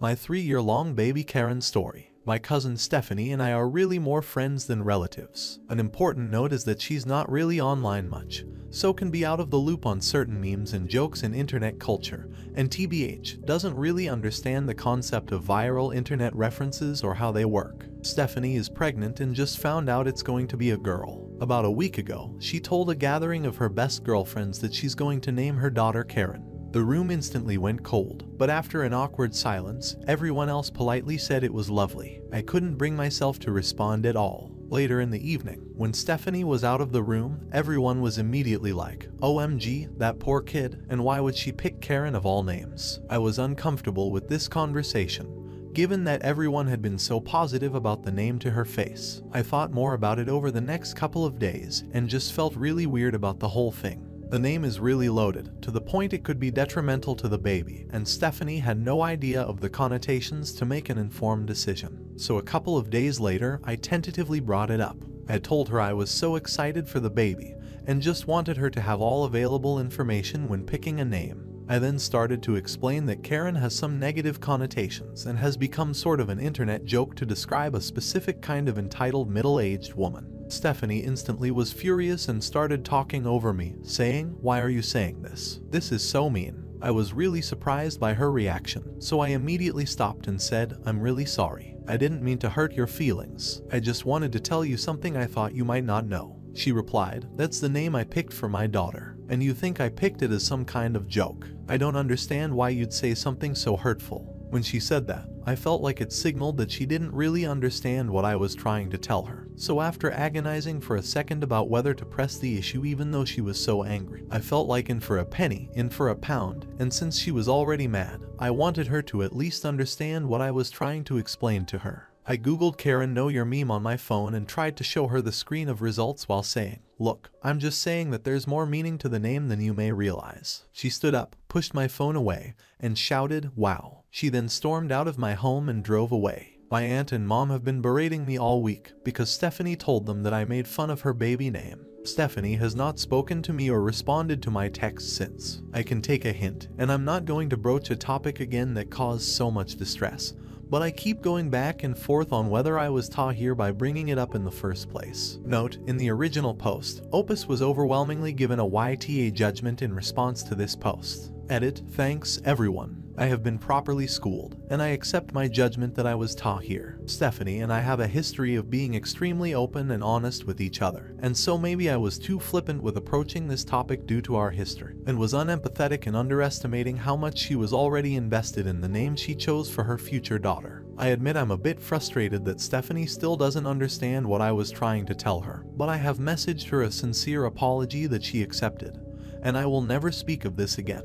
My 3-year-long baby Karen story. My cousin Stephanie and I are really more friends than relatives. An important note is that she's not really online much, so can be out of the loop on certain memes and jokes in internet culture, and TBH, doesn't really understand the concept of viral internet references or how they work. Stephanie is pregnant and just found out it's going to be a girl. About a week ago, she told a gathering of her best girlfriends that she's going to name her daughter Karen. The room instantly went cold, but after an awkward silence, everyone else politely said it was lovely. I couldn't bring myself to respond at all. Later in the evening, when Stephanie was out of the room, everyone was immediately like, OMG, that poor kid, and why would she pick Karen of all names? I was uncomfortable with this conversation, given that everyone had been so positive about the name to her face. I thought more about it over the next couple of days, and just felt really weird about the whole thing. The name is really loaded, to the point it could be detrimental to the baby, and Stephanie had no idea of the connotations to make an informed decision. So a couple of days later, I tentatively brought it up. I told her I was so excited for the baby, and just wanted her to have all available information when picking a name. I then started to explain that Karen has some negative connotations and has become sort of an internet joke to describe a specific kind of entitled middle-aged woman. Stephanie instantly was furious and started talking over me, saying, "Why are you saying this? This is so mean." I was really surprised by her reaction, so I immediately stopped and said, "I'm really sorry. I didn't mean to hurt your feelings. I just wanted to tell you something I thought you might not know." She replied, "That's the name I picked for my daughter, and you think I picked it as some kind of joke. I don't understand why you'd say something so hurtful." When she said that, I felt like it signaled that she didn't really understand what I was trying to tell her. So after agonizing for a second about whether to press the issue even though she was so angry, I felt like in for a penny, in for a pound, and since she was already mad, I wanted her to at least understand what I was trying to explain to her. I googled Karen Know Your Meme on my phone and tried to show her the screen of results while saying, "Look, I'm just saying that there's more meaning to the name than you may realize." She stood up, pushed my phone away, and shouted, "Wow." She then stormed out of my home and drove away. My aunt and mom have been berating me all week because Stephanie told them that I made fun of her baby name. Stephanie has not spoken to me or responded to my texts since. I can take a hint, and I'm not going to broach a topic again that caused so much distress. But I keep going back and forth on whether I was taught here by bringing it up in the first place. Note, in the original post, Opus was overwhelmingly given a YTA judgment in response to this post. Edit, thanks everyone. I have been properly schooled, and I accept my judgment that I was taught here. Stephanie and I have a history of being extremely open and honest with each other, and so maybe I was too flippant with approaching this topic due to our history, and was unempathetic in underestimating how much she was already invested in the name she chose for her future daughter. I admit I'm a bit frustrated that Stephanie still doesn't understand what I was trying to tell her, but I have messaged her a sincere apology that she accepted, and I will never speak of this again.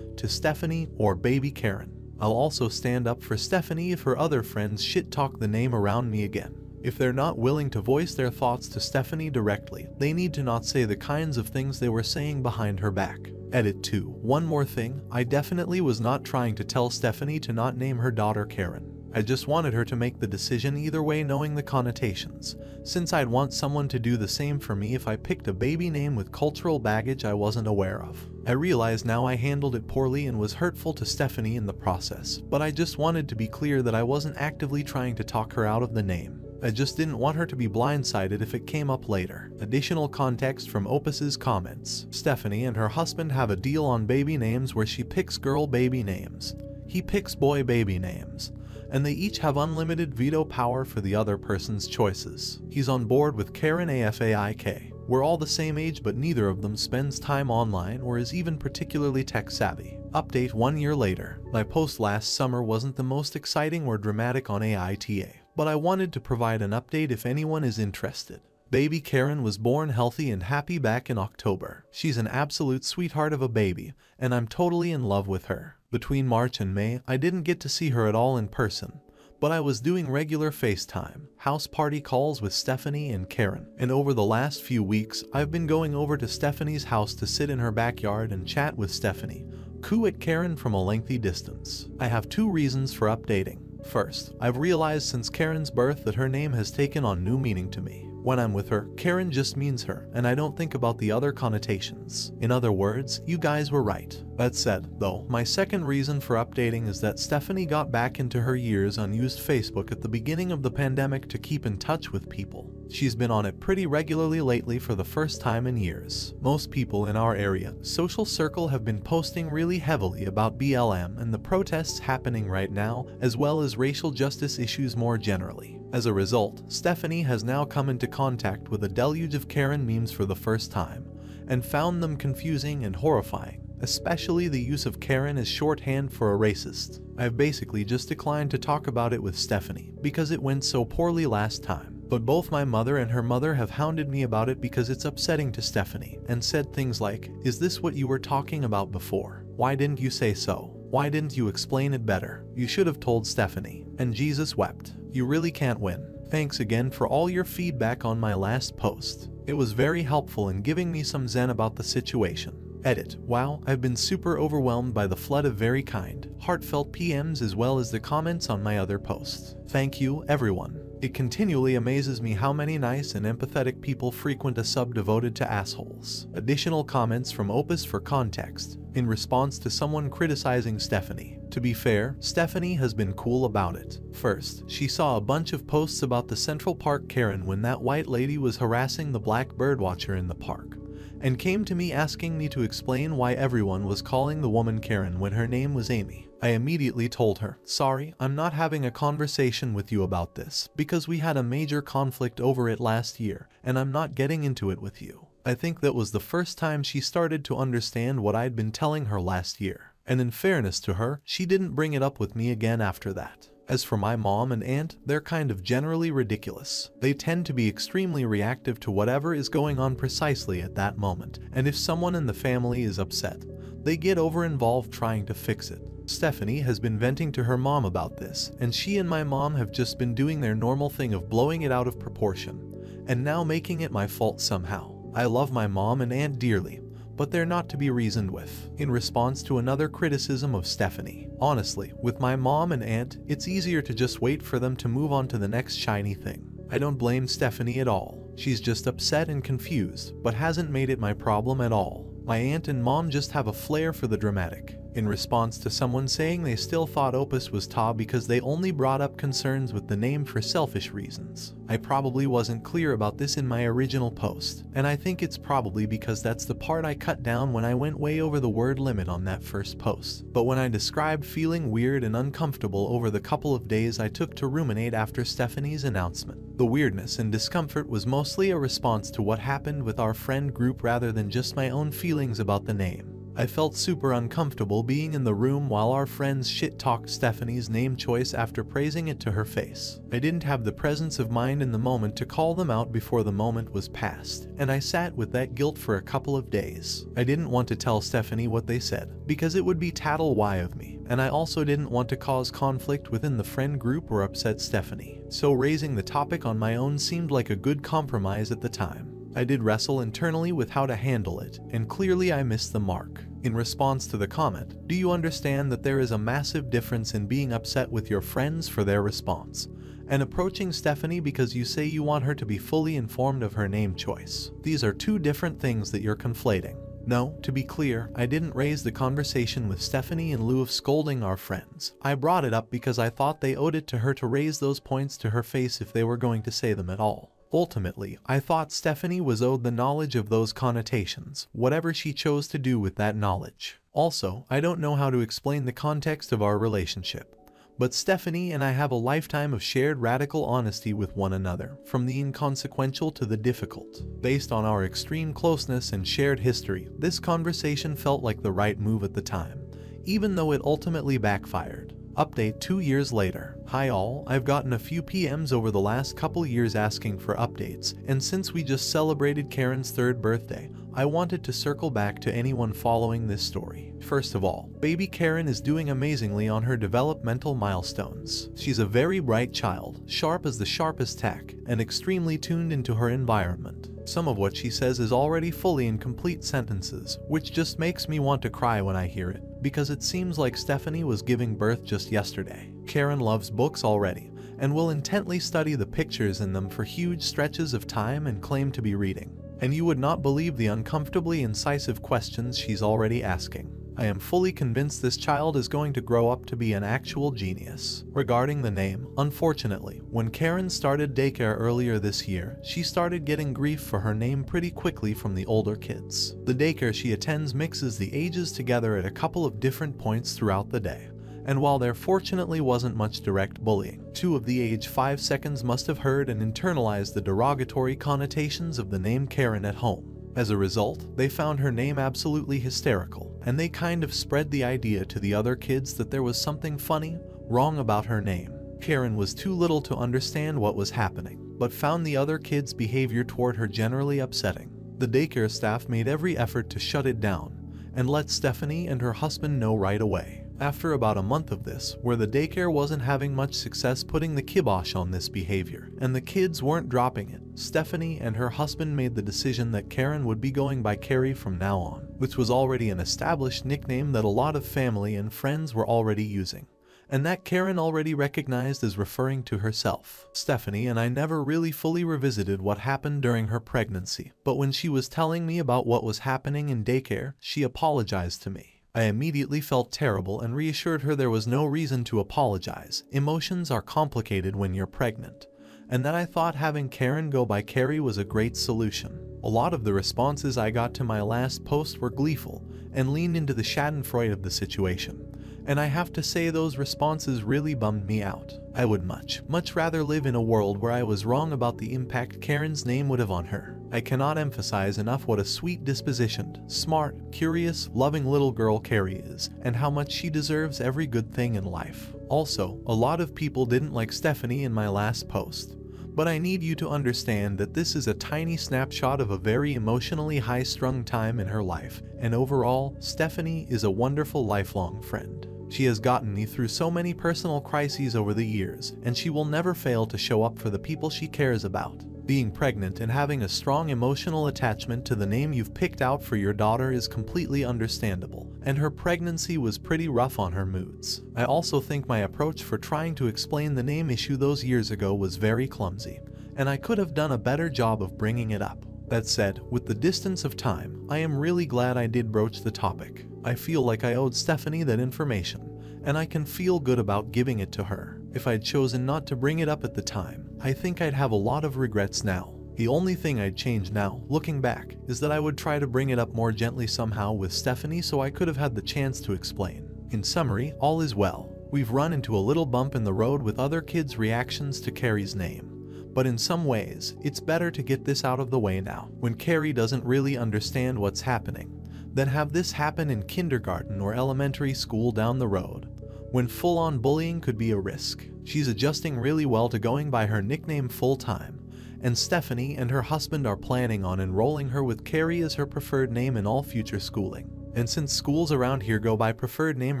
To Stephanie or baby Karen. I'll also stand up for Stephanie if her other friends shit-talk the name around me again. If they're not willing to voice their thoughts to Stephanie directly, they need to not say the kinds of things they were saying behind her back. Edit 2. One more thing, I definitely was not trying to tell Stephanie to not name her daughter Karen. I just wanted her to make the decision either way knowing the connotations, since I'd want someone to do the same for me if I picked a baby name with cultural baggage I wasn't aware of. I realize now I handled it poorly and was hurtful to Stephanie in the process, but I just wanted to be clear that I wasn't actively trying to talk her out of the name. I just didn't want her to be blindsided if it came up later. Additional context from Opus's comments. Stephanie and her husband have a deal on baby names where she picks girl baby names, he picks boy baby names, and they each have unlimited veto power for the other person's choices. He's on board with Karen AFAIK. We're all the same age, but neither of them spends time online or is even particularly tech savvy. Update 1 year later. My post last summer wasn't the most exciting or dramatic on AITA, but I wanted to provide an update if anyone is interested. Baby Karen was born healthy and happy back in October. She's an absolute sweetheart of a baby, and I'm totally in love with her. Between March and May, I didn't get to see her at all in person, but I was doing regular FaceTime, house party calls with Stephanie and Karen. And over the last few weeks, I've been going over to Stephanie's house to sit in her backyard and chat with Stephanie, coo at Karen from a lengthy distance. I have 2 reasons for updating. First, I've realized since Karen's birth that her name has taken on new meaning to me. When I'm with her, Karen just means her, and I don't think about the other connotations. In other words, you guys were right. That said, though, my second reason for updating is that Stephanie got back into her years unused Facebook at the beginning of the pandemic to keep in touch with people. She's been on it pretty regularly lately for the first time in years. Most people in our area, social circle have been posting really heavily about BLM and the protests happening right now, as well as racial justice issues more generally. As a result, Stephanie has now come into contact with a deluge of Karen memes for the first time, and found them confusing and horrifying, especially the use of Karen as shorthand for a racist. I've basically just declined to talk about it with Stephanie, because it went so poorly last time. But both my mother and her mother have hounded me about it because it's upsetting to Stephanie, and said things like, "Is this what you were talking about before? Why didn't you say so? Why didn't you explain it better? You should have told Stephanie." And Jesus wept. You really can't win. Thanks again for all your feedback on my last post. It was very helpful in giving me some zen about the situation. Edit. Wow, I've been super overwhelmed by the flood of very kind, heartfelt PMs as well as the comments on my other posts. Thank you, everyone. It continually amazes me how many nice and empathetic people frequent a sub devoted to assholes. Additional comments from Opus for context, in response to someone criticizing Stephanie. To be fair, Stephanie has been cool about it. First, she saw a bunch of posts about the Central Park Karen when that white lady was harassing the black birdwatcher in the park, and came to me asking me to explain why everyone was calling the woman Karen when her name was Amy. I immediately told her, "Sorry, I'm not having a conversation with you about this, because we had a major conflict over it last year, and I'm not getting into it with you." I think that was the first time she started to understand what I'd been telling her last year. And in fairness to her, she didn't bring it up with me again after that. As for my mom and aunt, they're kind of generally ridiculous. They tend to be extremely reactive to whatever is going on precisely at that moment, and if someone in the family is upset, they get over-involved trying to fix it. Stephanie has been venting to her mom about this, and she and my mom have just been doing their normal thing of blowing it out of proportion, and now making it my fault somehow. I love my mom and aunt dearly, but they're not to be reasoned with. In response to another criticism of Stephanie, honestly, with my mom and aunt, it's easier to just wait for them to move on to the next shiny thing. I don't blame Stephanie at all. She's just upset and confused, but hasn't made it my problem at all. My aunt and mom just have a flair for the dramatic. In response to someone saying they still thought Opus was Ta because they only brought up concerns with the name for selfish reasons. I probably wasn't clear about this in my original post, and I think it's probably because that's the part I cut down when I went way over the word limit on that first post. But when I described feeling weird and uncomfortable over the couple of days I took to ruminate after Stephanie's announcement, the weirdness and discomfort was mostly a response to what happened with our friend group rather than just my own feelings about the name. I felt super uncomfortable being in the room while our friends shit-talked Stephanie's name choice after praising it to her face. I didn't have the presence of mind in the moment to call them out before the moment was past, and I sat with that guilt for a couple of days. I didn't want to tell Stephanie what they said, because it would be tattle-why of me, and I also didn't want to cause conflict within the friend group or upset Stephanie. So raising the topic on my own seemed like a good compromise at the time. I did wrestle internally with how to handle it, and clearly I missed the mark. In response to the comment, do you understand that there is a massive difference in being upset with your friends for their response, and approaching Stephanie because you say you want her to be fully informed of her name choice? These are two different things that you're conflating. No, to be clear, I didn't raise the conversation with Stephanie in lieu of scolding our friends. I brought it up because I thought they owed it to her to raise those points to her face if they were going to say them at all. Ultimately, I thought Stephanie was owed the knowledge of those connotations, whatever she chose to do with that knowledge. Also, I don't know how to explain the context of our relationship, but Stephanie and I have a lifetime of shared radical honesty with one another, from the inconsequential to the difficult. Based on our extreme closeness and shared history, this conversation felt like the right move at the time, even though it ultimately backfired. Update 2 years later. Hi all, I've gotten a few PMs over the last couple years asking for updates, and since we just celebrated Karen's 3rd birthday, I wanted to circle back to anyone following this story. First of all, baby Karen is doing amazingly on her developmental milestones. She's a very bright child, sharp as the sharpest tack, and extremely tuned into her environment. Some of what she says is already fully in complete sentences, which just makes me want to cry when I hear it, because it seems like Stephanie was giving birth just yesterday. Karen loves books already, and will intently study the pictures in them for huge stretches of time and claim to be reading. And you would not believe the uncomfortably incisive questions she's already asking. I am fully convinced this child is going to grow up to be an actual genius. Regarding the name, unfortunately, when Karen started daycare earlier this year, she started getting grief for her name pretty quickly from the older kids. The daycare she attends mixes the ages together at a couple of different points throughout the day. And while there fortunately wasn't much direct bullying, 2 of the age 5 seconds must have heard and internalized the derogatory connotations of the name Karen at home. As a result, they found her name absolutely hysterical, and they kind of spread the idea to the other kids that there was something funny, wrong about her name. Karen was too little to understand what was happening, but found the other kids' behavior toward her generally upsetting. The daycare staff made every effort to shut it down, and let Stephanie and her husband know right away. After about a month of this, where the daycare wasn't having much success putting the kibosh on this behavior, and the kids weren't dropping it, Stephanie and her husband made the decision that Karen would be going by Carrie from now on, which was already an established nickname that a lot of family and friends were already using, and that Karen already recognized as referring to herself. Stephanie and I never really fully revisited what happened during her pregnancy, but when she was telling me about what was happening in daycare, she apologized to me. I immediately felt terrible and reassured her there was no reason to apologize. Emotions are complicated when you're pregnant, and that I thought having Karen go by Carrie was a great solution. A lot of the responses I got to my last post were gleeful and leaned into the schadenfreude of the situation, and I have to say those responses really bummed me out. I would much rather live in a world where I was wrong about the impact Karen's name would have on her. I cannot emphasize enough what a sweet dispositioned, smart, curious, loving little girl Carrie is, and how much she deserves every good thing in life. Also, a lot of people didn't like Stephanie in my last post, but I need you to understand that this is a tiny snapshot of a very emotionally high-strung time in her life, and overall, Stephanie is a wonderful lifelong friend. She has gotten me through so many personal crises over the years, and she will never fail to show up for the people she cares about. Being pregnant and having a strong emotional attachment to the name you've picked out for your daughter is completely understandable, and her pregnancy was pretty rough on her moods. I also think my approach for trying to explain the name issue those years ago was very clumsy, and I could have done a better job of bringing it up. That said, with the distance of time, I am really glad I did broach the topic. I feel like I owed Stephanie that information, and I can feel good about giving it to her. If I'd chosen not to bring it up at the time, I think I'd have a lot of regrets now. The only thing I'd change now, looking back, is that I would try to bring it up more gently somehow with Stephanie so I could have had the chance to explain. In summary, all is well. We've run into a little bump in the road with other kids' reactions to Carrie's name, but in some ways, it's better to get this out of the way now, when Carrie doesn't really understand what's happening, than have this happen in kindergarten or elementary school down the road, when full-on bullying could be a risk. She's adjusting really well to going by her nickname full-time, and Stephanie and her husband are planning on enrolling her with Carrie as her preferred name in all future schooling. And since schools around here go by preferred name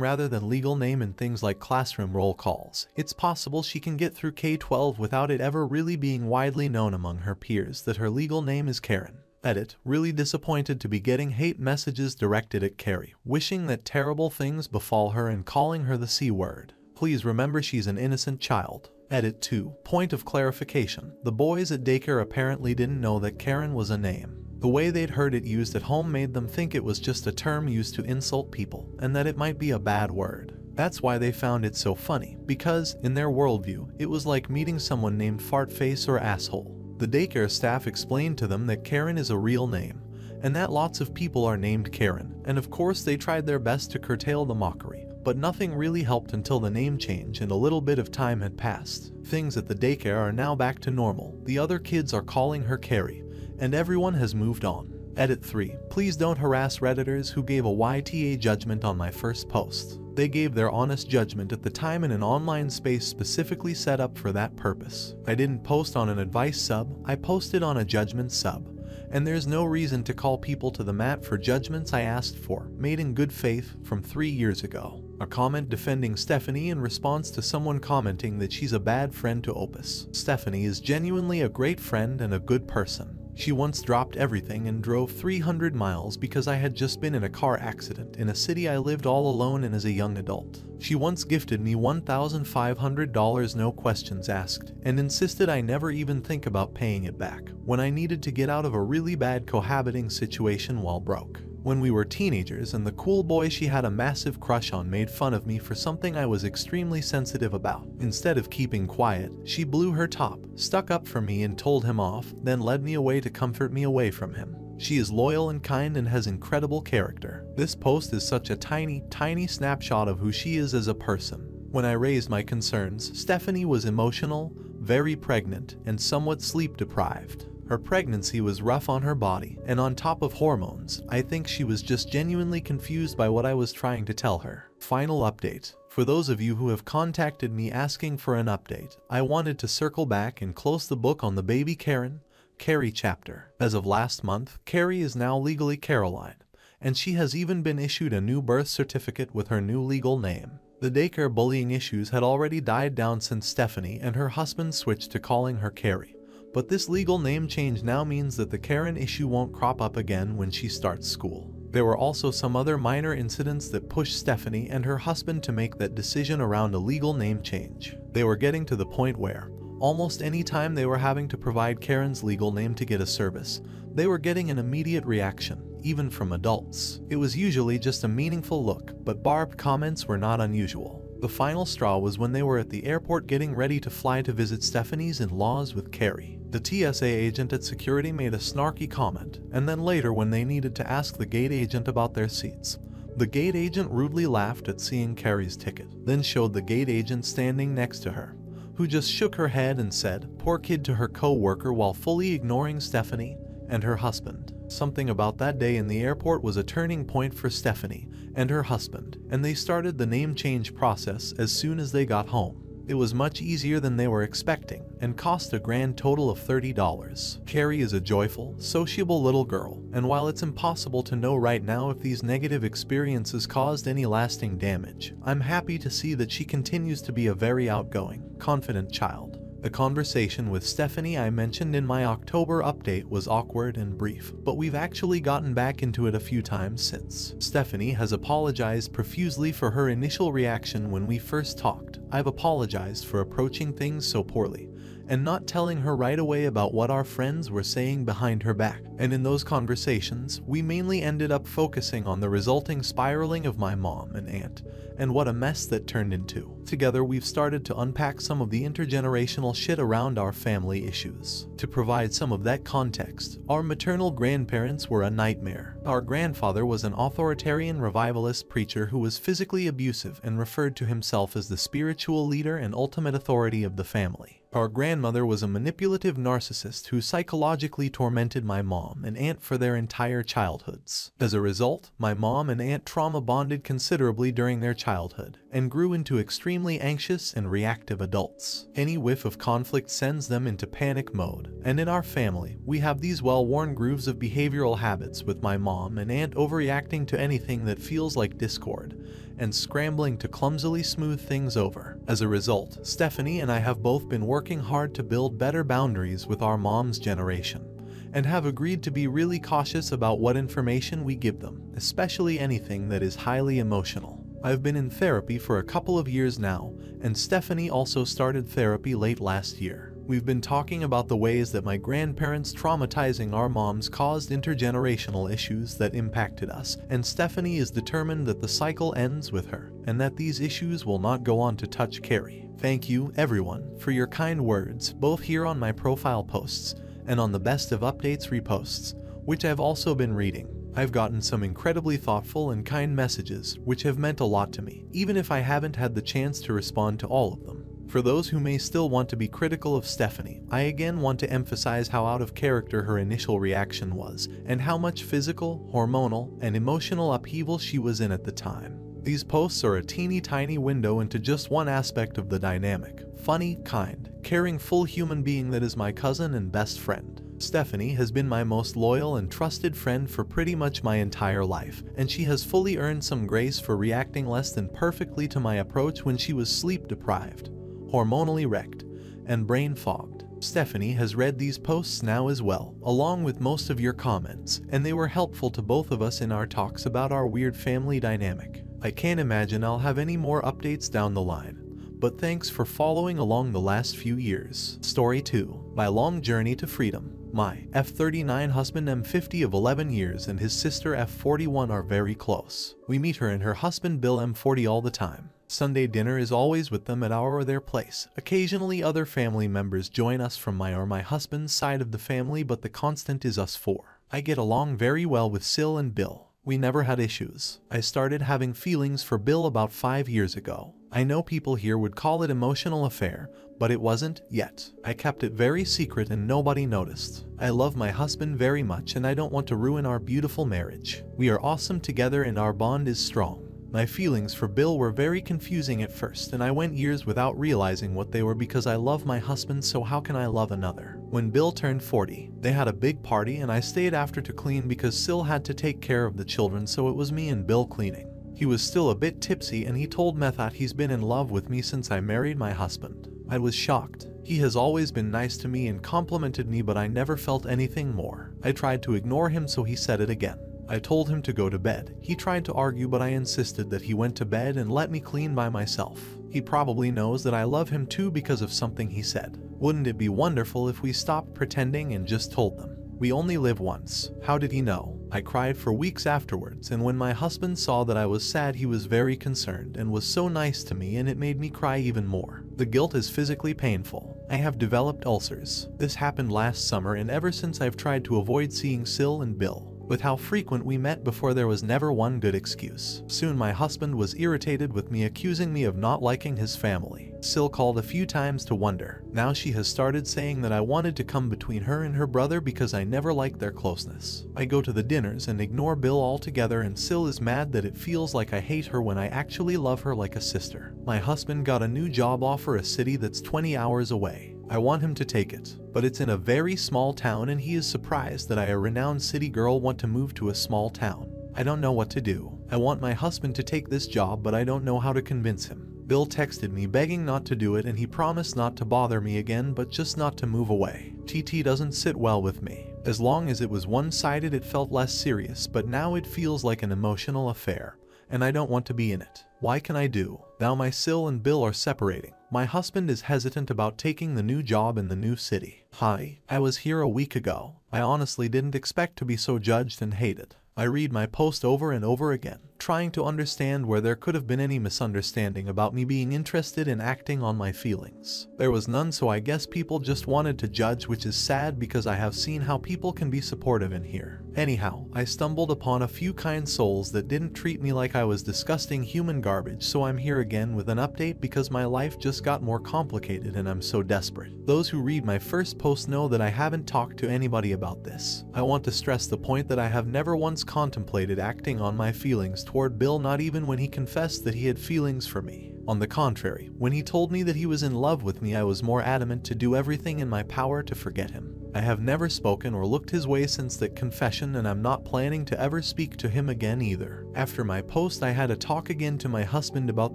rather than legal name in things like classroom roll calls, it's possible she can get through K-12 without it ever really being widely known among her peers that her legal name is Karen. Edit, really disappointed to be getting hate messages directed at Carrie, wishing that terrible things befall her and calling her the C word. Please remember she's an innocent child. Edit 2. Point of clarification. The boys at daycare apparently didn't know that Karen was a name. The way they'd heard it used at home made them think it was just a term used to insult people, and that it might be a bad word. That's why they found it so funny, because, in their worldview, it was like meeting someone named Fartface or Asshole. The daycare staff explained to them that Karen is a real name, and that lots of people are named Karen, and of course they tried their best to curtail the mockery, but nothing really helped until the name change and a little bit of time had passed. Things at the daycare are now back to normal. The other kids are calling her Carrie, and everyone has moved on. Edit 3. Please don't harass Redditors who gave a YTA judgment on my first post. They gave their honest judgment at the time in an online space specifically set up for that purpose. I didn't post on an advice sub, I posted on a judgment sub. And there's no reason to call people to the mat for judgments I asked for, made in good faith, from 3 years ago. A comment defending Stephanie in response to someone commenting that she's a bad friend to Opus. Stephanie is genuinely a great friend and a good person. She once dropped everything and drove 300 miles because I had just been in a car accident in a city I lived all alone in as a young adult. She once gifted me $1,500 no questions asked and insisted I never even think about paying it back when I needed to get out of a really bad cohabiting situation while broke. When we were teenagers and the cool boy she had a massive crush on made fun of me for something I was extremely sensitive about. Instead of keeping quiet, she blew her top, stuck up for me and told him off, then led me away to comfort me away from him. She is loyal and kind and has incredible character. This post is such a tiny snapshot of who she is as a person. When I raised my concerns, Stephanie was emotional, very pregnant, and somewhat sleep deprived. Her pregnancy was rough on her body, and on top of hormones, I think she was just genuinely confused by what I was trying to tell her. Final update. For those of you who have contacted me asking for an update, I wanted to circle back and close the book on the baby Carrie chapter. As of last month, Carrie is now legally Caroline, and she has even been issued a new birth certificate with her new legal name. The daycare bullying issues had already died down since Stephanie and her husband switched to calling her Carrie. But this legal name change now means that the Karen issue won't crop up again when she starts school. There were also some other minor incidents that pushed Stephanie and her husband to make that decision around a legal name change. They were getting to the point where, almost any time they were having to provide Karen's legal name to get a service, they were getting an immediate reaction, even from adults. It was usually just a meaningful look, but barbed comments were not unusual. The final straw was when they were at the airport getting ready to fly to visit Stephanie's in-laws with Carrie. The TSA agent at security made a snarky comment, and then later when they needed to ask the gate agent about their seats, the gate agent rudely laughed at seeing Carrie's ticket, then showed the gate agent standing next to her, who just shook her head and said, "Poor kid" to her co-worker while fully ignoring Stephanie and her husband. Something about that day in the airport was a turning point for Stephanie and her husband, and they started the name change process as soon as they got home. It was much easier than they were expecting and cost a grand total of $30. Carrie is a joyful, sociable little girl, and while it's impossible to know right now if these negative experiences caused any lasting damage, I'm happy to see that she continues to be a very outgoing, confident child. The conversation with Stephanie I mentioned in my October update was awkward and brief, but we've actually gotten back into it a few times since. Stephanie has apologized profusely for her initial reaction when we first talked. I've apologized for approaching things so poorly and not telling her right away about what our friends were saying behind her back. And in those conversations, we mainly ended up focusing on the resulting spiraling of my mom and aunt, and what a mess that turned into. Together we've started to unpack some of the intergenerational shit around our family issues. To provide some of that context, our maternal grandparents were a nightmare. Our grandfather was an authoritarian revivalist preacher who was physically abusive and referred to himself as the spiritual leader and ultimate authority of the family. Our grandmother was a manipulative narcissist who psychologically tormented my mom and aunt for their entire childhoods. As a result, my mom and aunt trauma bonded considerably during their childhood and grew into extremely anxious and reactive adults. Any whiff of conflict sends them into panic mode, and in our family, we have these well-worn grooves of behavioral habits with my mom and aunt overreacting to anything that feels like discord and scrambling to clumsily smooth things over. As a result, Stephanie and I have both been working hard to build better boundaries with our mom's generation, and have agreed to be really cautious about what information we give them, especially anything that is highly emotional. I've been in therapy for a couple of years now, and Stephanie also started therapy late last year. We've been talking about the ways that my grandparents traumatizing our moms caused intergenerational issues that impacted us, and Stephanie is determined that the cycle ends with her, and that these issues will not go on to touch Carrie. Thank you, everyone, for your kind words, both here on my profile posts and on the Best of Updates reposts, which I've also been reading. I've gotten some incredibly thoughtful and kind messages, which have meant a lot to me, even if I haven't had the chance to respond to all of them. For those who may still want to be critical of Stephanie, I again want to emphasize how out of character her initial reaction was, and how much physical, hormonal, and emotional upheaval she was in at the time. These posts are a teeny tiny window into just one aspect of the dynamic, funny, kind, caring full human being that is my cousin and best friend. Stephanie has been my most loyal and trusted friend for pretty much my entire life, and she has fully earned some grace for reacting less than perfectly to my approach when she was sleep deprived, hormonally wrecked, and brain fogged. Stephanie has read these posts now as well, along with most of your comments, and they were helpful to both of us in our talks about our weird family dynamic. I can't imagine I'll have any more updates down the line, but thanks for following along the last few years. Story 2. My long journey to freedom. My F39 husband M50 of 11 years and his sister F41 are very close. We meet her and her husband Bill M40 all the time. Sunday dinner is always with them at our or their place. Occasionally other family members join us from my or my husband's side of the family, but the constant is us four. I get along very well with Sil and Bill. We never had issues. I started having feelings for Bill about 5 years ago. I know people here would call it emotional affair, but it wasn't yet. I kept it very secret and nobody noticed. I love my husband very much and I don't want to ruin our beautiful marriage. We are awesome together and our bond is strong. My feelings for Bill were very confusing at first and I went years without realizing what they were because I love my husband, so how can I love another? When Bill turned 40, they had a big party and I stayed after to clean because Sil had to take care of the children, so it was me and Bill cleaning. He was still a bit tipsy and he told Meth that he's been in love with me since I married my husband. I was shocked. He has always been nice to me and complimented me, but I never felt anything more. I tried to ignore him, so he said it again. I told him to go to bed. He tried to argue, but I insisted that he went to bed and let me clean by myself. He probably knows that I love him too because of something he said. Wouldn't it be wonderful if we stopped pretending and just told them? We only live once. How did he know? I cried for weeks afterwards, and when my husband saw that I was sad, he was very concerned and was so nice to me, and it made me cry even more. The guilt is physically painful. I have developed ulcers. This happened last summer, and ever since I've tried to avoid seeing Sil and Bill. With how frequent we met before, there was never one good excuse. Soon my husband was irritated with me, accusing me of not liking his family. Sil called a few times to wonder. Now she has started saying that I wanted to come between her and her brother because I never liked their closeness. I go to the dinners and ignore Bill altogether, and Sil is mad that it feels like I hate her when I actually love her like a sister. My husband got a new job offer, a city that's 20 hours away. I want him to take it, but it's in a very small town and he is surprised that I, a renowned city girl, want to move to a small town. I don't know what to do. I want my husband to take this job, but I don't know how to convince him. Bill texted me begging not to do it and he promised not to bother me again, but just not to move away. TT doesn't sit well with me. As long as it was one-sided it felt less serious, but now it feels like an emotional affair, and I don't want to be in it. Why can I do? Now my Sil and Bill are separating. My husband is hesitant about taking the new job in the new city. Hi, I was here a week ago. I honestly didn't expect to be so judged and hated. I read my post over and over again, trying to understand where there could have been any misunderstanding about me being interested in acting on my feelings. There was none, so I guess people just wanted to judge, which is sad because I have seen how people can be supportive in here. Anyhow, I stumbled upon a few kind souls that didn't treat me like I was disgusting human garbage, so I'm here again with an update because my life just got more complicated and I'm so desperate. Those who read my first post know that I haven't talked to anybody about this. I want to stress the point that I have never once contemplated acting on my feelings toward Bill, not even when he confessed that he had feelings for me. On the contrary, when he told me that he was in love with me, I was more adamant to do everything in my power to forget him. I have never spoken or looked his way since that confession, and I'm not planning to ever speak to him again either. After my post, I had a talk again to my husband about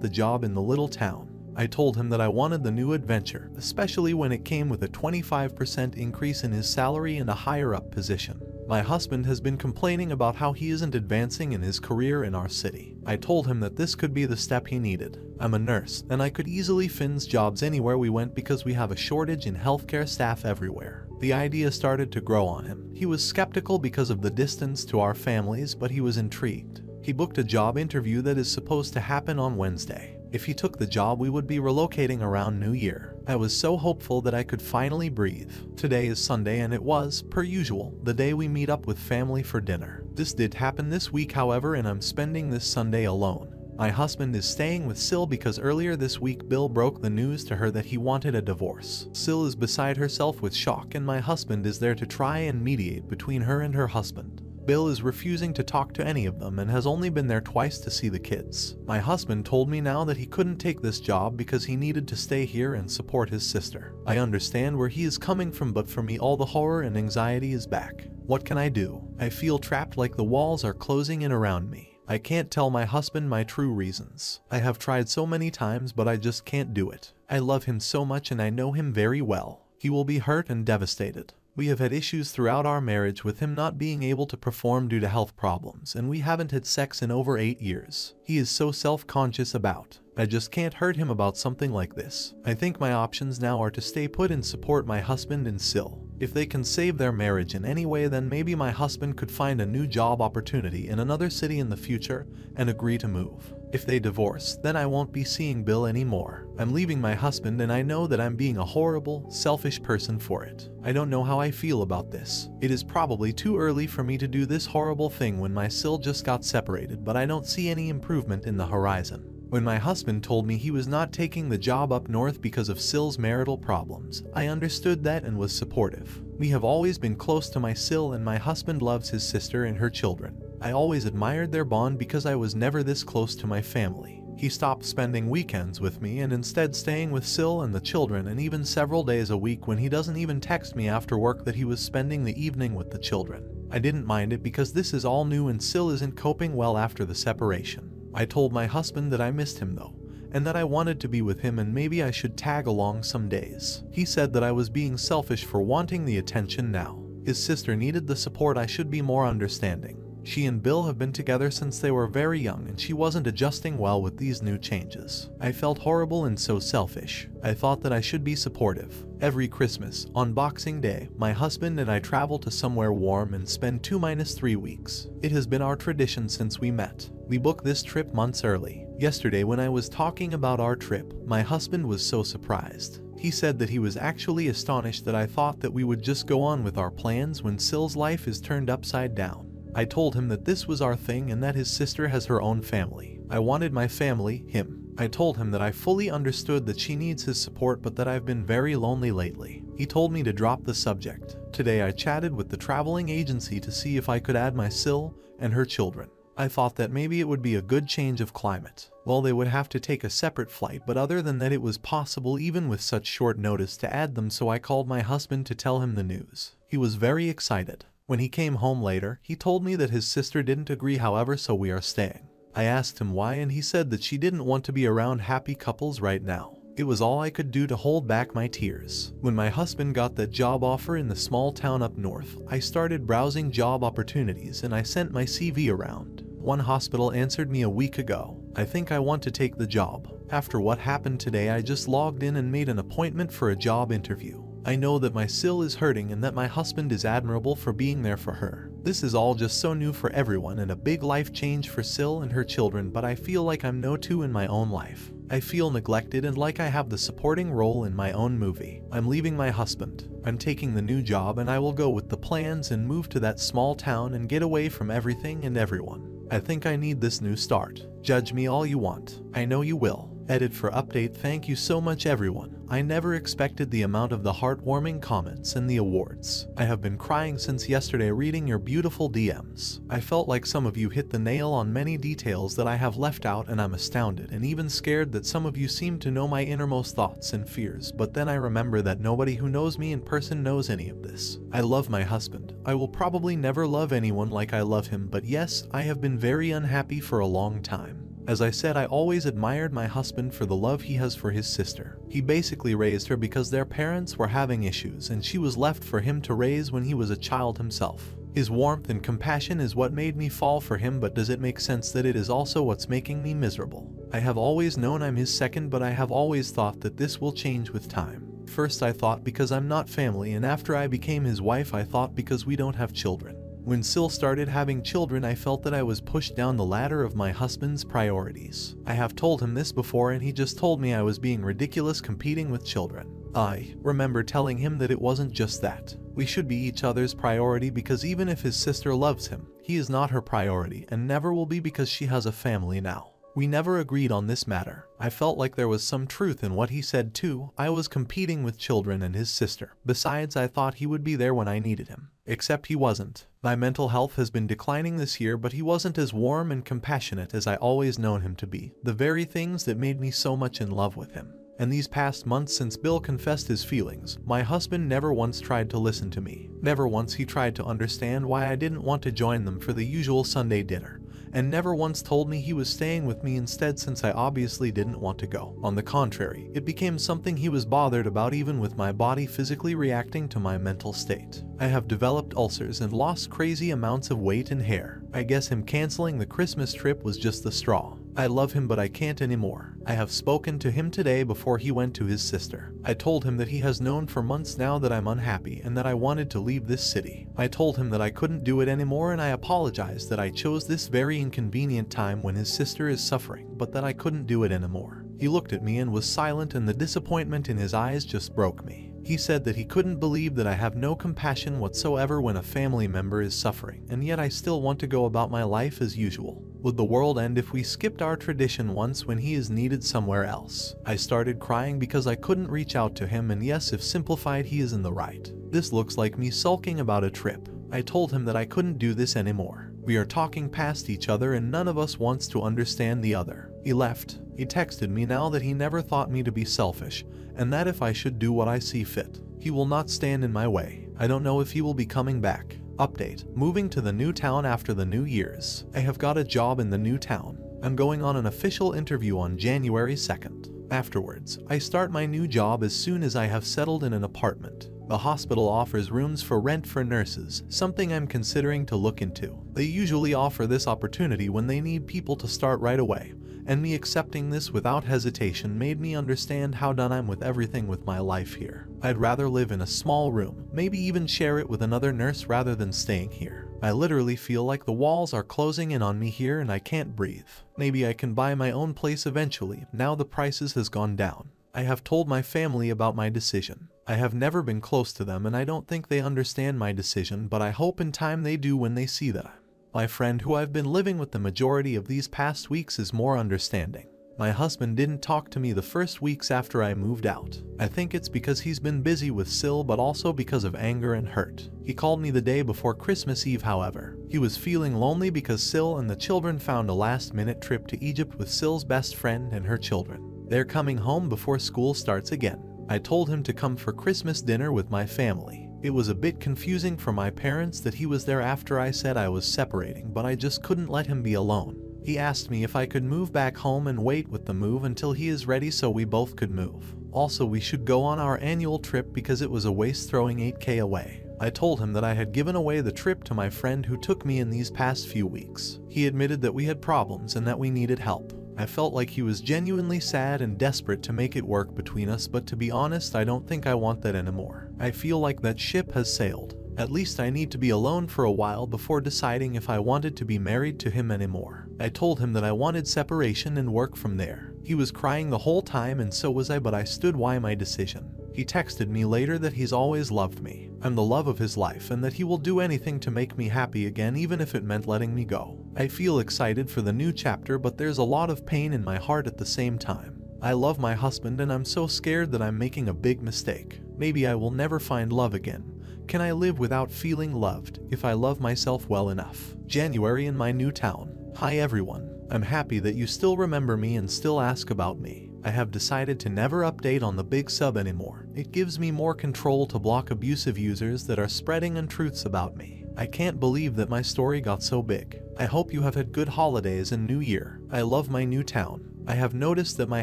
the job in the little town. I told him that I wanted the new adventure, especially when it came with a 25% increase in his salary and a higher up position. My husband has been complaining about how he isn't advancing in his career in our city. I told him that this could be the step he needed. I'm a nurse, and I could easily find jobs anywhere we went because we have a shortage in healthcare staff everywhere. The idea started to grow on him. He was skeptical because of the distance to our families, but he was intrigued. He booked a job interview that is supposed to happen on Wednesday. If he took the job, we would be relocating around New Year. I was so hopeful that I could finally breathe. Today is Sunday, and it was, per usual, the day we meet up with family for dinner. This did happen this week, however, and I'm spending this Sunday alone. My husband is staying with Sil because earlier this week Bill broke the news to her that he wanted a divorce. Sil is beside herself with shock, and my husband is there to try and mediate between her and her husband. Bill is refusing to talk to any of them and has only been there twice to see the kids. My husband told me now that he couldn't take this job because he needed to stay here and support his sister. I understand where he is coming from, but for me all the horror and anxiety is back. What can I do? I feel trapped, like the walls are closing in around me. I can't tell my husband my true reasons. I have tried so many times, but I just can't do it. I love him so much and I know him very well. He will be hurt and devastated. We have had issues throughout our marriage with him not being able to perform due to health problems, and we haven't had sex in over 8 years. He is so self-conscious about. I just can't hurt him about something like this. I think my options now are to stay put and support my husband and Sil. If they can save their marriage in any way, then maybe my husband could find a new job opportunity in another city in the future and agree to move. If they divorce, then I won't be seeing Bill anymore. I'm leaving my husband, and I know that I'm being a horrible, selfish person for it. I don't know how I feel about this. It is probably too early for me to do this horrible thing when my Sil just got separated, but I don't see any improvement in the horizon. When my husband told me he was not taking the job up north because of Sil's marital problems, I understood that and was supportive. We have always been close to my Sil, and my husband loves his sister and her children. I always admired their bond because I was never this close to my family. He stopped spending weekends with me and instead staying with Sil and the children, and even several days a week when he doesn't even text me after work that he was spending the evening with the children. I didn't mind it because this is all new and Sil isn't coping well after the separation. I told my husband that I missed him though, and that I wanted to be with him and maybe I should tag along some days. He said that I was being selfish for wanting the attention now. His sister needed the support. I should be more understanding. She and Bill have been together since they were very young, and she wasn't adjusting well with these new changes. I felt horrible and so selfish. I thought that I should be supportive. Every Christmas, on Boxing Day, my husband and I travel to somewhere warm and spend 2-3 weeks. It has been our tradition since we met. We booked this trip months early. Yesterday when I was talking about our trip, my husband was so surprised. He said that he was actually astonished that I thought that we would just go on with our plans when Sil's life is turned upside down. I told him that this was our thing and that his sister has her own family. I wanted my family, him. I told him that I fully understood that she needs his support, but that I've been very lonely lately. He told me to drop the subject. Today I chatted with the traveling agency to see if I could add my Sil and her children. I thought that maybe it would be a good change of climate. Well, they would have to take a separate flight, but other than that it was possible even with such short notice to add them, so I called my husband to tell him the news. He was very excited. When he came home later, he told me that his sister didn't agree, however, so we are staying. I asked him why, and he said that she didn't want to be around happy couples right now. It was all I could do to hold back my tears. When my husband got that job offer in the small town up north, I started browsing job opportunities and I sent my CV around. One hospital answered me a week ago. I think I want to take the job. After what happened today, I just logged in and made an appointment for a job interview. I know that my Sil is hurting and that my husband is admirable for being there for her. This is all just so new for everyone and a big life change for Sil and her children, but I feel like I'm no two in my own life. I feel neglected and like I have the supporting role in my own movie. I'm leaving my husband. I'm taking the new job and I will go with the plans and move to that small town and get away from everything and everyone. I think I need this new start. Judge me all you want. I know you will. Edit for update. Thank you so much everyone. I never expected the amount of the heartwarming comments and the awards. I have been crying since yesterday reading your beautiful DMs. I felt like some of you hit the nail on many details that I have left out, and I'm astounded and even scared that some of you seem to know my innermost thoughts and fears, but then I remember that nobody who knows me in person knows any of this. I love my husband. I will probably never love anyone like I love him, but yes, I have been very unhappy for a long time. As I said, I always admired my husband for the love he has for his sister. He basically raised her because their parents were having issues and she was left for him to raise when he was a child himself. His warmth and compassion is what made me fall for him, but does it make sense that it is also what's making me miserable? I have always known I'm his second, but I have always thought that this will change with time. First I thought because I'm not family, and after I became his wife I thought because we don't have children. When Sil started having children, I felt that I was pushed down the ladder of my husband's priorities. I have told him this before and he just told me I was being ridiculous competing with children. I remember telling him that it wasn't just that. We should be each other's priority, because even if his sister loves him, he is not her priority and never will be because she has a family now. We never agreed on this matter. I felt like there was some truth in what he said too. I was competing with children and his sister. Besides, I thought he would be there when I needed him. Except he wasn't. My mental health has been declining this year, but he wasn't as warm and compassionate as I always known him to be. The very things that made me so much in love with him. And these past months since Bill confessed his feelings, my husband never once tried to listen to me. Never once he tried to understand why I didn't want to join them for the usual Sunday dinner. and never once told me he was staying with me instead, since I obviously didn't want to go. On the contrary, it became something he was bothered about, even with my body physically reacting to my mental state. I have developed ulcers and lost crazy amounts of weight and hair. I guess him canceling the Christmas trip was just the straw. I love him, but I can't anymore. I have spoken to him today before he went to his sister. I told him that he has known for months now that I'm unhappy and that I wanted to leave this city. I told him that I couldn't do it anymore, and I apologized that I chose this very inconvenient time when his sister is suffering, but that I couldn't do it anymore. He looked at me and was silent, and the disappointment in his eyes just broke me. He said that he couldn't believe that I have no compassion whatsoever when a family member is suffering, and yet I still want to go about my life as usual. Would the world end if we skipped our tradition once when he is needed somewhere else? I started crying because I couldn't reach out to him, and yes, if simplified, he is in the right. This looks like me sulking about a trip. I told him that I couldn't do this anymore. We are talking past each other and none of us wants to understand the other. He left. He texted me now that he never thought me to be selfish, and that if I should do what I see fit, he will not stand in my way. I don't know if he will be coming back. Update: moving to the new town after the New Year's. I have got a job in the new town. I'm going on an official interview on January 2nd. Afterwards, I start my new job as soon as I have settled in an apartment. The hospital offers rooms for rent for nurses, something I'm considering to look into. They usually offer this opportunity when they need people to start right away, and me accepting this without hesitation made me understand how done I'm with everything with my life here. I'd rather live in a small room, maybe even share it with another nurse rather than staying here. I literally feel like the walls are closing in on me here and I can't breathe. Maybe I can buy my own place eventually, now the prices has gone down. I have told my family about my decision. I have never been close to them and I don't think they understand my decision, but I hope in time they do when they see that my friend who I've been living with the majority of these past weeks is more understanding. My husband didn't talk to me the first weeks after I moved out. I think it's because he's been busy with Sil, but also because of anger and hurt. He called me the day before Christmas Eve, however. He was feeling lonely because Sil and the children found a last-minute trip to Egypt with Sil's best friend and her children. They're coming home before school starts again. I told him to come for Christmas dinner with my family. It was a bit confusing for my parents that he was there after I said I was separating, but I just couldn't let him be alone. He asked me if I could move back home and wait with the move until he is ready so we both could move. Also, we should go on our annual trip because it was a waste throwing $8,000 away. I told him that I had given away the trip to my friend who took me in these past few weeks. He admitted that we had problems and that we needed help. I felt like he was genuinely sad and desperate to make it work between us, but to be honest, I don't think I want that anymore. I feel like that ship has sailed. At least I need to be alone for a while before deciding if I wanted to be married to him anymore. I told him that I wanted separation and work from there. He was crying the whole time and so was I, but I stood by my decision. He texted me later that he's always loved me. I'm the love of his life and that he will do anything to make me happy again, even if it meant letting me go. I feel excited for the new chapter, but there's a lot of pain in my heart at the same time. I love my husband and I'm so scared that I'm making a big mistake. Maybe I will never find love again. Can I live without feeling loved if I love myself well enough? January in my new town. Hi everyone. I'm happy that you still remember me and still ask about me. I have decided to never update on the big sub anymore. It gives me more control to block abusive users that are spreading untruths about me. I can't believe that my story got so big. I hope you have had good holidays and New Year. I love my new town. I have noticed that my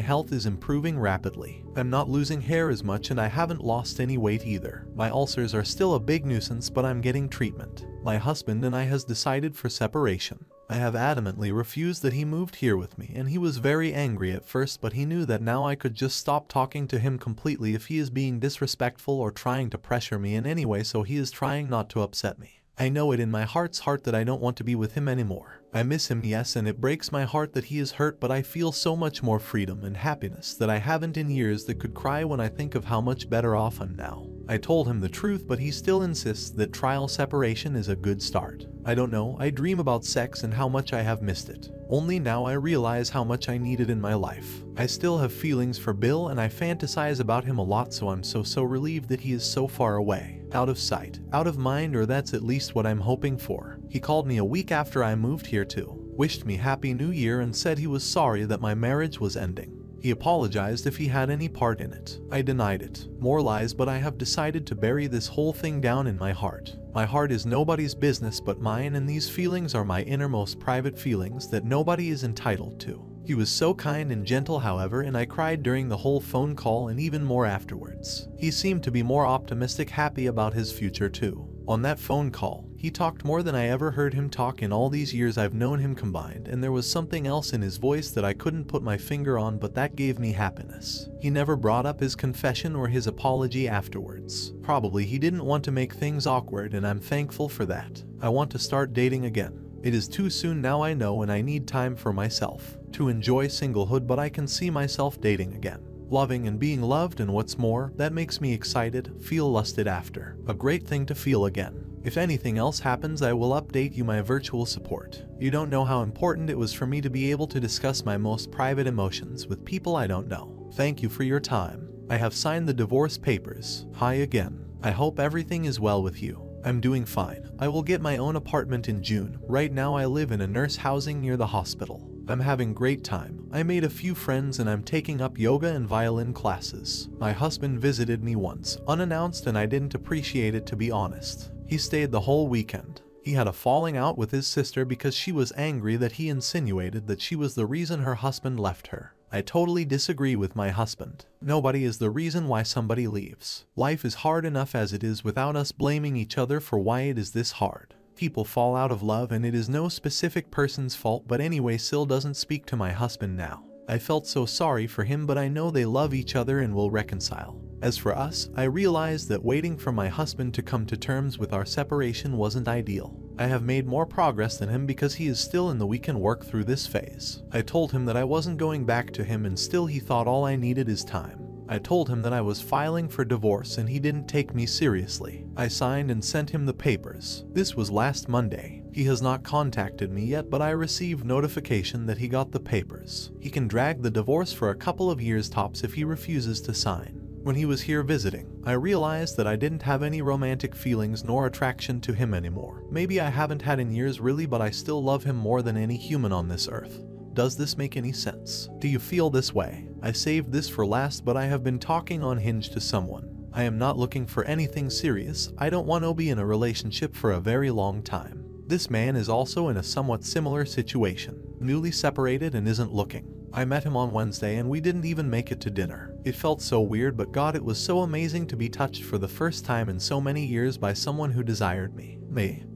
health is improving rapidly. I'm not losing hair as much and I haven't lost any weight either. My ulcers are still a big nuisance, but I'm getting treatment. My husband and I has decided for separation. I have adamantly refused that he moved here with me, and he was very angry at first, but he knew that now I could just stop talking to him completely if he is being disrespectful or trying to pressure me in any way, so he is trying not to upset me. I know it in my heart's heart that I don't want to be with him anymore. I miss him, yes, and it breaks my heart that he is hurt, but I feel so much more freedom and happiness that I haven't in years that could cry when I think of how much better off I'm now. I told him the truth, but he still insists that trial separation is a good start. I don't know, I dream about sex and how much I have missed it. Only now I realize how much I need it in my life. I still have feelings for Bill and I fantasize about him a lot, so I'm so relieved that he is so far away. Out of sight, out of mind, or that's at least what I'm hoping for. He called me a week after I moved here too, wished me Happy New Year and said he was sorry that my marriage was ending. He apologized if he had any part in it. I denied it. More lies, but I have decided to bury this whole thing down in my heart. My heart is nobody's business but mine, and these feelings are my innermost private feelings that nobody is entitled to. He was so kind and gentle, however, and I cried during the whole phone call and even more afterwards. He seemed to be more optimistic, happy about his future too. On that phone call, he talked more than I ever heard him talk in all these years I've known him combined, and there was something else in his voice that I couldn't put my finger on, but that gave me happiness. He never brought up his confession or his apology afterwards. Probably he didn't want to make things awkward, and I'm thankful for that. I want to start dating again. It is too soon now, I know, and I need time for myself to enjoy singlehood, but I can see myself dating again. Loving and being loved, and what's more, that makes me excited, feel lusted after. A great thing to feel again. If anything else happens, I will update you, my virtual support. You don't know how important it was for me to be able to discuss my most private emotions with people I don't know. Thank you for your time. I have signed the divorce papers. Hi again. I hope everything is well with you. I'm doing fine. I will get my own apartment in June. Right now I live in a nurse housing near the hospital. I'm having great time. I made a few friends and I'm taking up yoga and violin classes. My husband visited me once, unannounced, and I didn't appreciate it, to be honest. He stayed the whole weekend. He had a falling out with his sister because she was angry that he insinuated that she was the reason her husband left her. I totally disagree with my husband. Nobody is the reason why somebody leaves. Life is hard enough as it is without us blaming each other for why it is this hard. People fall out of love and it is no specific person's fault, but anyway, Sil doesn't speak to my husband now. I felt so sorry for him, but I know they love each other and will reconcile. As for us, I realized that waiting for my husband to come to terms with our separation wasn't ideal. I have made more progress than him because he is still in the we can work through this phase. I told him that I wasn't going back to him, and still he thought all I needed is time. I told him that I was filing for divorce and he didn't take me seriously. I signed and sent him the papers. This was last Monday. He has not contacted me yet, but I received notification that he got the papers. He can drag the divorce for a couple of years tops if he refuses to sign. When he was here visiting, I realized that I didn't have any romantic feelings nor attraction to him anymore. Maybe I haven't had in years really, but I still love him more than any human on this earth. Does this make any sense? Do you feel this way? I saved this for last, but I have been talking on Hinge to someone. I am not looking for anything serious. I don't want to be in a relationship for a very long time. This man is also in a somewhat similar situation, newly separated and isn't looking. I met him on Wednesday and we didn't even make it to dinner. It felt so weird, but God, it was so amazing to be touched for the first time in so many years by someone who desired me.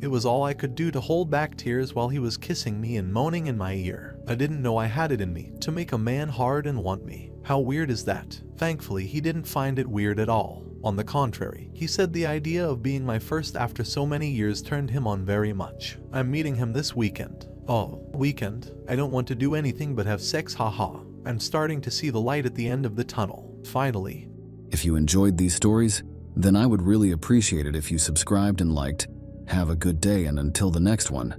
It was all I could do to hold back tears while he was kissing me and moaning in my ear. I didn't know I had it in me to make a man hard and want me. How weird is that? Thankfully, he didn't find it weird at all. On the contrary, he said the idea of being my first after so many years turned him on very much. I'm meeting him this weekend. Oh, weekend? I don't want to do anything but have sex, haha. I'm starting to see the light at the end of the tunnel. Finally. If you enjoyed these stories, then I would really appreciate it if you subscribed and liked. Have a good day, and until the next one.